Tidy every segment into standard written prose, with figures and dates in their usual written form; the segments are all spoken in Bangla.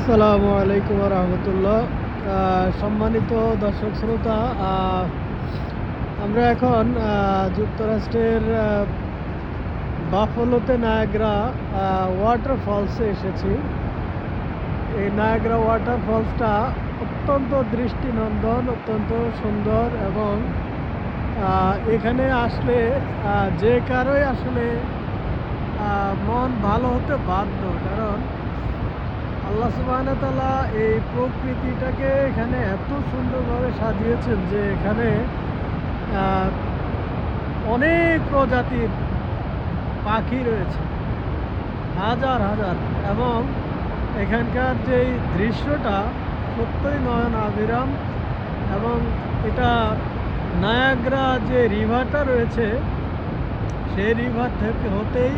আসসালামু আলাইকুম রহমতুল্লাহ। সম্মানিত দর্শক শ্রোতা, আমরা এখন যুক্তরাষ্ট্রের বাফলোতে নায়াগ্রা ওয়াটার ফলসে এসেছি। এই নায়াগ্রা ওয়াটার ফলসটা অত্যন্ত দৃষ্টিনন্দন, অত্যন্ত সুন্দর এবং এখানে আসলে যে কারোই আসলে মন ভালো হতে বাধ্য। কারণ আল্লাহ সুবহানাহু ওয়া তাআলা এই প্রকৃতিটাকে এখানে এত সুন্দরভাবে সাজিয়েছেন যে এখানে অনেক প্রজাতির পাখি রয়েছে, হাজার হাজার। এবং এখানকার যেই দৃশ্যটা সত্যই নয়নাভিরাম। এবং এটা নায়াগ্রা যে রিভারটা রয়েছে সেই রিভার থেকে হতেই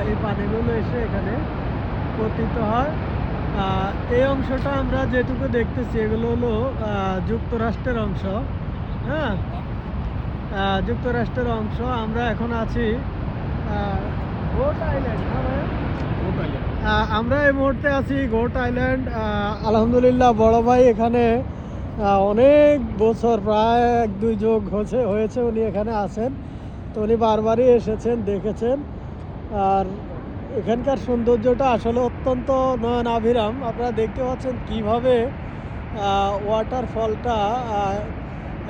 এই পানিগুলো এসে এখানে পতিত হয়। এই অংশটা আমরা যেটুকু দেখতেছি এগুলো হলো যুক্তরাষ্ট্রের অংশ। হ্যাঁ, যুক্তরাষ্ট্রের অংশ। আমরা এখন আছি গোট আইল্যান্ড। আমরা এই মুহূর্তে আছি গোট আইল্যান্ড। আলহামদুলিল্লাহ বড় ভাই এখানে অনেক বছর, প্রায় 1-2 যুগ হয়েছে উনি এখানে আছেন। তো উনি বারবারই এসেছেন, দেখেছেন। আর এখানকার সৌন্দর্যটা আসলে অত্যন্ত নয়নাভিরাম। আপনারা দেখতে পাচ্ছেন কিভাবে ওয়াটারফলটা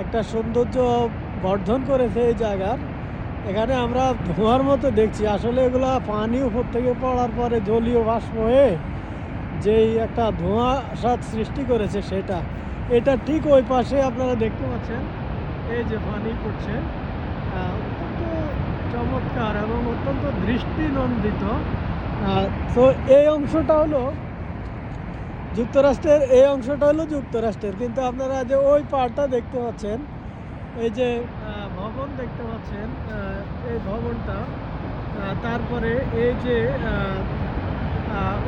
একটা সৌন্দর্য বর্ধন করেছে এই জায়গার। এখানে আমরা ধোঁয়ার মতো দেখছি, আসলে এগুলো পানি উপর থেকে পড়ার পরে জলীয় বাষ্প হয়ে যেই একটা ধোঁয়াশার সৃষ্টি করেছে সেটা। এটা ঠিক ওই পাশে আপনারা দেখতে পাচ্ছেন এই যে পানি পড়ছে। অত্যন্ত চমৎকার এবং অত্যন্ত দৃষ্টিনন্দিত। তো এই অংশটা হলো যুক্তরাষ্ট্রের, এই অংশটা হলো যুক্তরাষ্ট্রের। কিন্তু আপনারা যে ওই পাড়টা দেখতে পাচ্ছেন, এই যে ভবন দেখতে পাচ্ছেন, এই ভবনটা, তারপরে এই যে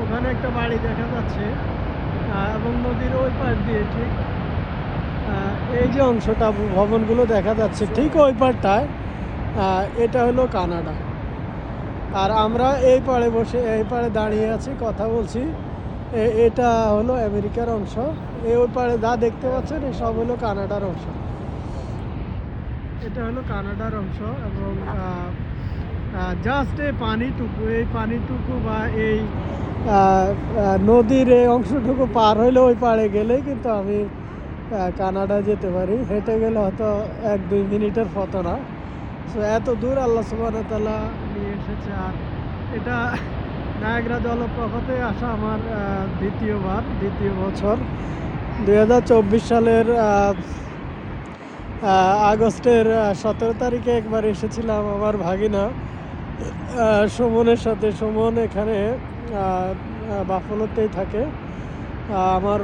ওখানে একটা বাড়ি দেখা যাচ্ছে, এবং নদীর ওই পাড় দিয়ে ঠিক এই যে অংশটা ভবনগুলো দেখা যাচ্ছে ঠিক ওই পাড়টায়, এটা হলো কানাডা। আর আমরা এই পাড়ে বসে, এই পাড়ে দাঁড়িয়ে আছি, কথা বলছি। এটা হলো আমেরিকার অংশ। ওই পাড়ে যা দেখতে পাচ্ছেন এই সব হলো কানাডার অংশ। এটা হলো কানাডার অংশ। এবং জাস্ট এই পানিটুকু বা এই নদীর এই অংশটুকু পার হইলে ওই পাড়ে গেলেই কিন্তু আমি কানাডা যেতে পারি। হেঁটে গেলে হয়তো 1-2 মিনিটের পথ না। সো এত দূর আল্লাহ সুবহানাহু ওয়া তাআলা নিয়ে এসেছে। আর এটা নায়াগ্রা জলপ্রপাতে আসা আমার দ্বিতীয় বছর। 2024 সালের আগস্টের 17 তারিখে একবার এসেছিলাম আমার ভাগিনা সুমনের সাথে। সুমন এখানে বাফলোতেই থাকে। আমার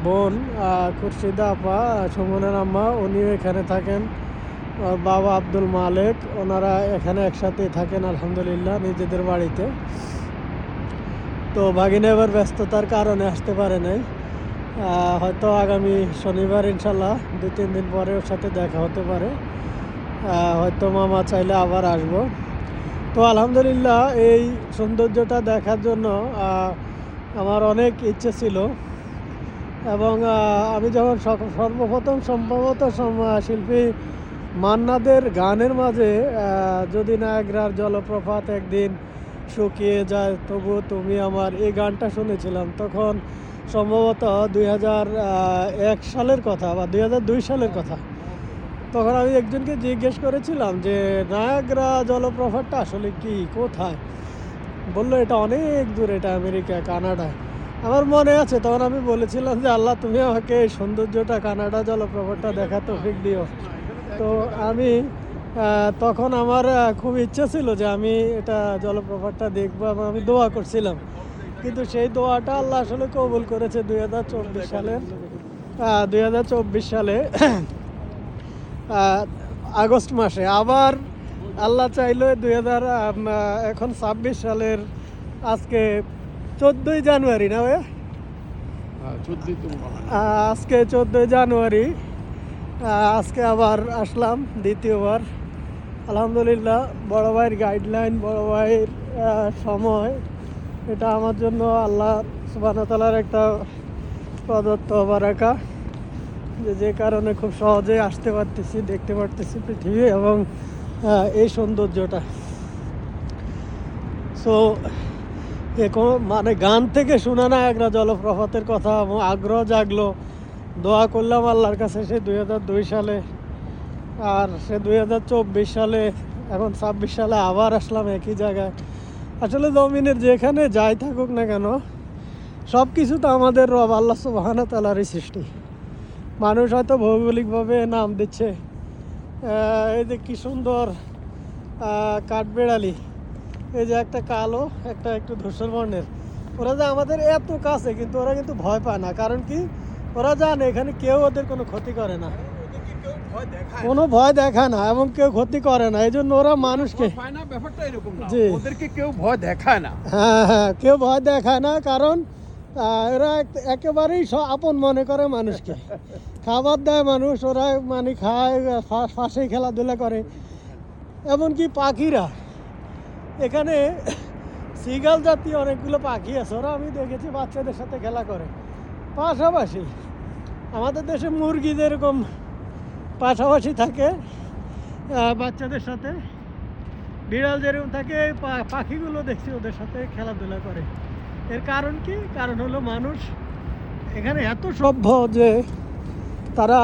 বোন খুরশিদা আপা, সুমনের আম্মা, উনিও এখানে থাকেন। বাবা আব্দুল মালেক, ওনারা এখানে একসাথেই থাকেন আলহামদুলিল্লাহ নিজেদের বাড়িতে। তো ভাগিনা এবার ব্যস্ততার কারণে আসতে পারে নাই। হয়তো আগামী শনিবার ইনশাল্লাহ 2-3 দিন পরে ওর সাথে দেখা হতে পারে। হয়তো মামা চাইলে আবার আসবো। তো আলহামদুলিল্লাহ এই সৌন্দর্যটা দেখার জন্য আমার অনেক ইচ্ছে ছিল। এবং আমি যখন সর্বপ্রথম সম্ভবত শিল্পী মান্নাদের গানের মাঝে যদি নায়াগ্রার জলপ্রপাত একদিন শুকিয়ে যায় তবু তুমি আমার, এই গানটা শুনেছিলাম, তখন সম্ভবত 2001 সালের কথা বা 2002 সালের কথা। তখন আমি একজনকে জিজ্ঞেস করেছিলাম যে নায়াগ্রা জলপ্রপাতটা আসলে কি, কোথায়? বললো এটা অনেক দূর, এটা আমেরিকা, কানাডায়। আমার মনে আছে তখন আমি বলেছিলাম যে আল্লাহ তুমি আমাকে এই সৌন্দর্যটা, কানাডা জলপ্রপাতটা দেখা তৌফিক দিও। তো আমি তখন আমার খুব ইচ্ছা ছিল যে আমি এটা জলপ্রপাতটা দেখবো এবং আমি দোয়া করছিলাম। কিন্তু সেই দোয়াটা আল্লাহ আসলে কবুল করেছে 2024 সালে আগস্ট মাসে। আবার আল্লাহ চাইলে এখন 26 সালের আজকে 14ই জানুয়ারি না ভাইয়া? আজকে 14ই জানুয়ারি। আজকে আবার আসলাম দ্বিতীয়বার। আলহামদুলিল্লাহ বড় ভাইয়ের গাইডলাইন, বড় ভাইয়ের সময়, এটা আমার জন্য আল্লাহ সুবহানাহু ওয়া তাআলার একটা প্রদত্ত বারাকা, যে কারণে খুব সহজে আসতে পারতেছি, দেখতে পারতেছি পৃথিবী এবং এই সৌন্দর্যটা। সো এখন মানে গান থেকে শোনা নায়াগ্রা জলপ্রপাতের কথা এবং আগ্রহ জাগলো। দোয়া করলাম আল্লাহর কাছে সে 2002 সালে, আর সে 2024 সালে, এখন 26 সালে আবার আসলাম একই জায়গায়। আসলে জমিনের যেখানে যাই থাকুক না কেন, সব কিছু তো আমাদের রব আল্লাহ সুবহানাহু ওয়া তাআলারই সৃষ্টি। মানুষ হয়তো ভৌগোলিকভাবে নাম দিচ্ছে। এই যে কি সুন্দর কাঠবেড়ালি, এই যে একটা কালো, একটা একটু ধূসর বর্ণের, ওরা যে আমাদের এত কাছে, কিন্তু ওরা কিন্তু ভয় পায় না। কারণ কি, ওরা জানে এখানে কেউ ওদের কোনো ক্ষতি করে না, কোনো ভয় দেখায় না এবং কেউ ক্ষতি করে না। এই জন্য ওরা মানুষকে, জি, ওদেরকে কেউ ভয় দেখায় না। হ্যাঁ, কেউ ভয় দেখায় না, কারণ এরা একেবারেই আপন মনে করে মানুষকে। খাবার দেয় মানুষ, ওরা মানে খায়, ফাঁসে খেলাধুলা করে। এমনকি পাখিরা, এখানে সিগাল জাতীয় অনেকগুলো পাখি আছে, ওরা আমি দেখেছি বাচ্চাদের সাথে খেলা করে। পাশাপাশি আমাদের দেশে মুরগি যেরকম পাশাপাশি থাকে বাচ্চাদের সাথে, বিড়াল যেরকম থাকে, পাখিগুলো দেখছি ওদের সাথে খেলাধুলা করে। এর কারণ কি? কারণ হলো মানুষ এখানে এত সভ্য যে তারা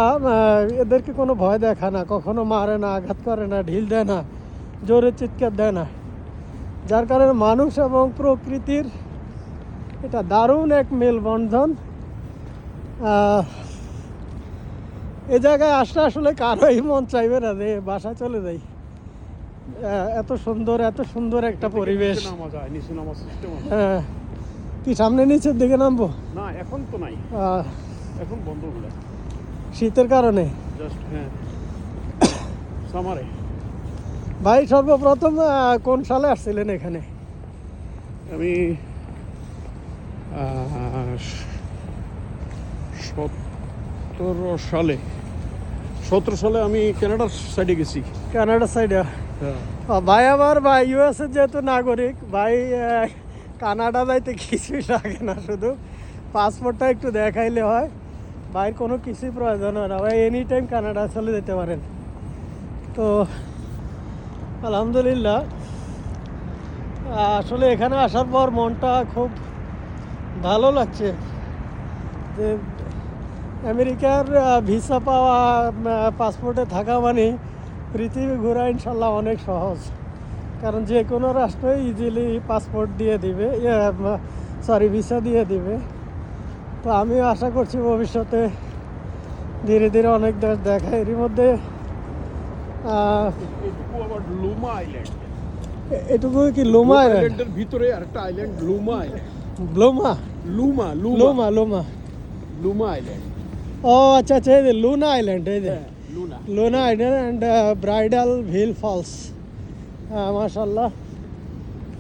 এদেরকে কোনো ভয় দেখায় না, কখনো মারে না, আঘাত করে না, ঢিল দেয় না, জোরে চিৎকার দেয় না। যার কারণে মানুষ এবং প্রকৃতির এটা দারুণ এক মেলবন্ধন। এ জায়গায় আসলে আসলে কারোই মন চাইবে না যে বাসায় চলে যাই। এত সুন্দর একটা পরিবেশ। হ্যাঁ, কি সামনে নিচের দিকে নামবো? না, এখন তো নাই, এখন বন্ধ হলো শীতের কারণে। জাস্ট হ্যাঁ, সামারে। ভাই সর্বপ্রথম কোন সালে আসছিলেন এখানে? আমি 17 সালে আমি কানাডার সাইডে গেছি। কানাডার সাইডে? হ্যাঁ। ভাই আমার ভাই ইউএসএ যেহেতু নাগরিক, ভাই কানাডা যাইতে কিছুই লাগে না, শুধু পাসপোর্টটা একটু দেখাইলে হয়। ভাইয়ের কোনো কিছুই প্রয়োজন হয় না, ভাই এনি টাইম কানাডা চলে যেতে পারেন। তো আলহামদুলিল্লাহ, আসলে এখানে আসার পর মনটা খুব ভালো লাগছে যে আমেরিকার ভিসা পাওয়া, পাসপোর্টে থাকা মানে পৃথিবী ঘোরা ইনশাল্লাহ অনেক সহজ। কারণ যে কোনো রাষ্ট্রই ইজিলি পাসপোর্ট দিয়ে দিবে, ভিসা দিয়ে দিবে। তো আমিও আশা করছি ভবিষ্যতে ধীরে ধীরে অনেক দেশ দেখা। এরই মধ্যে এটুকু কি লুমা আইল্যান্ডের ভিতরে আরেকটা island, Luna island. Luna Luna Luna Luna Luna island. ও আচ্ছা আচ্ছা, এই যে লুনা আইল্যান্ড, এই যে Luna island and bridal veil falls. মাশাল্লাহ,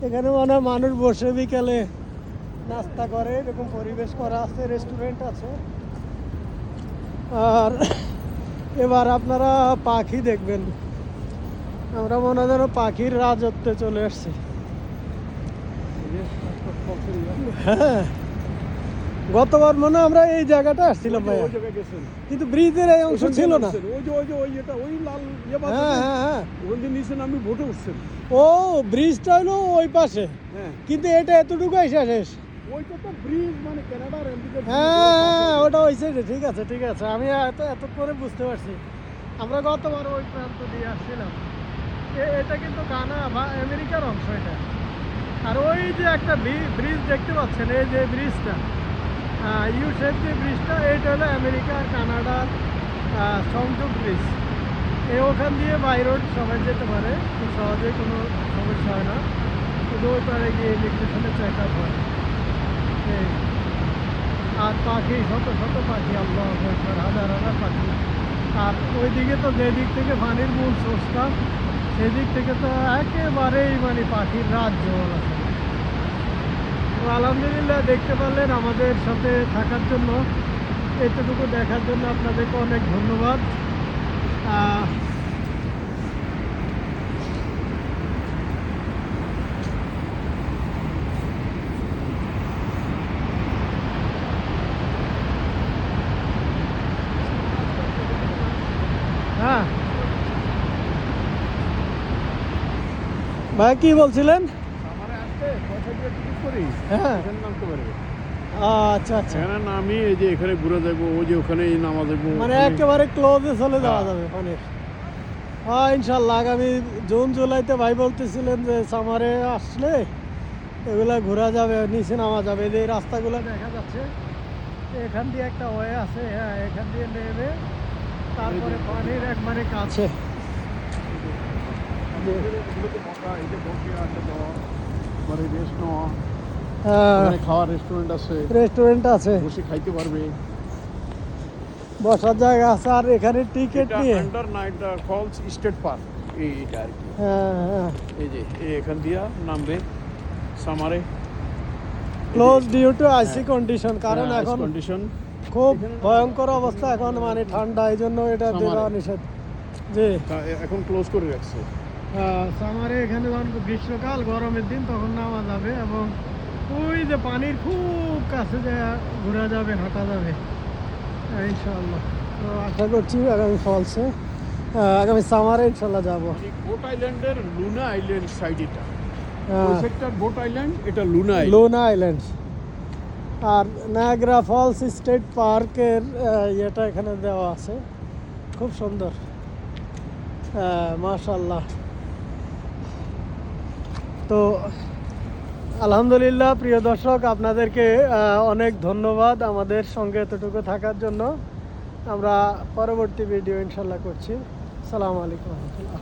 এখানে মানে মানুষ বসে বিকালে নাস্তা করে, এরকম পরিবেশ করা আছে, রেস্টুরেন্ট আছে। আর এবার আপনারা পাখি দেখবেন, আমরা মনে হয় পাখির রাজত্বে চলে আসছি। হ্যাঁ, গতবার মনে হয় আমরা এই জায়গাটা আসছিলাম ভাই, কিন্তু ব্রিজের এই অংশ ছিল না। হ্যাঁ হ্যাঁ হ্যাঁ, আমি ভোটে উঠছেন। ও ব্রিজটা হলো ওই পাশে, কিন্তু এটা এতটুকু এসে শেষ। ওইটা তো ব্রিজ, মানে কানাডার এদিকে। হ্যাঁ, ওটা ওই সাইডে। ঠিক আছে ঠিক আছে, আমি এত করে বুঝতে পারছি। আমরা গতবার ওই প্রান্ত দিয়ে আসছিলাম। এটা কিন্তু কানা বা আমেরিকার অংশ এটা। আর ওই যে একটা ব্রিজ দেখতে পাচ্ছেন, এই যে ব্রিজটা, ইউ শেপ যে ব্রিজটা, এইটা হলো আমেরিকা আর কানাডার সংযোগ ব্রিজ। ওখান দিয়ে বাই রোড সবাই যেতে পারে, খুব সহজে, কোনো সমস্যা হয় না। শুধু ওই পারে গিয়ে ইমিগ্রেশনে চেক আপ হয়। আর পাখি, শত শত পাখি, আল্লাহ আকবার, হাজার হাজার পাখি। আর ওই দিকে তো যে দিক থেকে পানির মূল সোর্সটা, সেদিক থেকে তো একেবারেই মানে পাখির রাজ্য বলা যায়। তো আলহামদুলিল্লাহ, দেখতে পারলেন, আমাদের সাথে থাকার জন্য, এতটুকু দেখার জন্য আপনাদেরকে অনেক ধন্যবাদ। ভাই কি বলছিলেন? আমারে আসতে পয়সা দিয়ে টিকিট করি, হ্যাঁ। এখানে নামতে পারবে। আচ্ছা আচ্ছা, এখানে নামি এই যে এখানে ঘুরে যাবো, ওই যে ওখানে নামা যাবো। মানে একেবারে ক্লোজে চলে যাওয়া হ্যাঁ। যাবে পানির। হ্যাঁ ইনশাল্লাহ আগামী জুন জুলাইতে ভাই বলতেছিলেন যে সামারে আসলে এগুলা ঘোরা যাবে, নিচে নামা যাবে। এই যে এই রাস্তাগুলো দেখা যাচ্ছে, এখান দিয়ে একটা ওয়ে আছে, হ্যাঁ এখান দিয়ে নেমে তারপরে পানির একবারে কাছে। এই যে বসে আসা যাওয়া, মানে রেস্ট নেওয়া, হ্যাঁ, এখানে খাওয়ার রেস্টুরেন্ট আছে, রেস্টুরেন্ট আছে, বসে খাইতে পারবে। বসার জায়গা আছে, আর এখানে টিকিট এটা নিয়ে। আন্ডার নাইটটা ফলস স্টেট পার্ক, এইটা আর কি। হ্যাঁ হ্যাঁ, এই যে এখান দিয়া নামবে সামারে। Close due to icy condition, কারণ এখন কন্ডিশন খুব ভয়ঙ্কর অবস্থা এখন, মানে ঠান্ডা, এই জন্য এটা দেওয়া নিষেধ। জি, এখন ক্লোজ করে রাখছে। সামারে এখানে যখন গ্রীষ্মকাল, গরমের দিন তখন নামা যাবে, এবং ওই যে পানির খুব কাছে যে ঘোরা যাবে, হাঁটা যাবে ইনশাআল্লাহ। তো আশা করছি আগামী ফলসে, আগামী সামারে ইনশাল্লাহ যাবো। মানে বোট আইল্যান্ডের লুনা আইল্যান্ড সাইড এটা। ওই সেক্টর বোট আইল্যান্ড, এটা লুনা আইল্যান্ড। Luna island. আর নায়াগ্রা ফলস স্টেট পার্কের ইয়েটা এখানে দেওয়া আছে, খুব সুন্দর, মাশাআল্লাহ। তো আলহামদুলিল্লাহ প্রিয় দর্শক, আপনাদেরকে অনেক ধন্যবাদ আমাদের সঙ্গে এতটুকু থাকার জন্য। আমরা পরবর্তী ভিডিও ইনশাল্লাহ করছি। আসসালামু আলাইকুম রহমতুল্লাহ।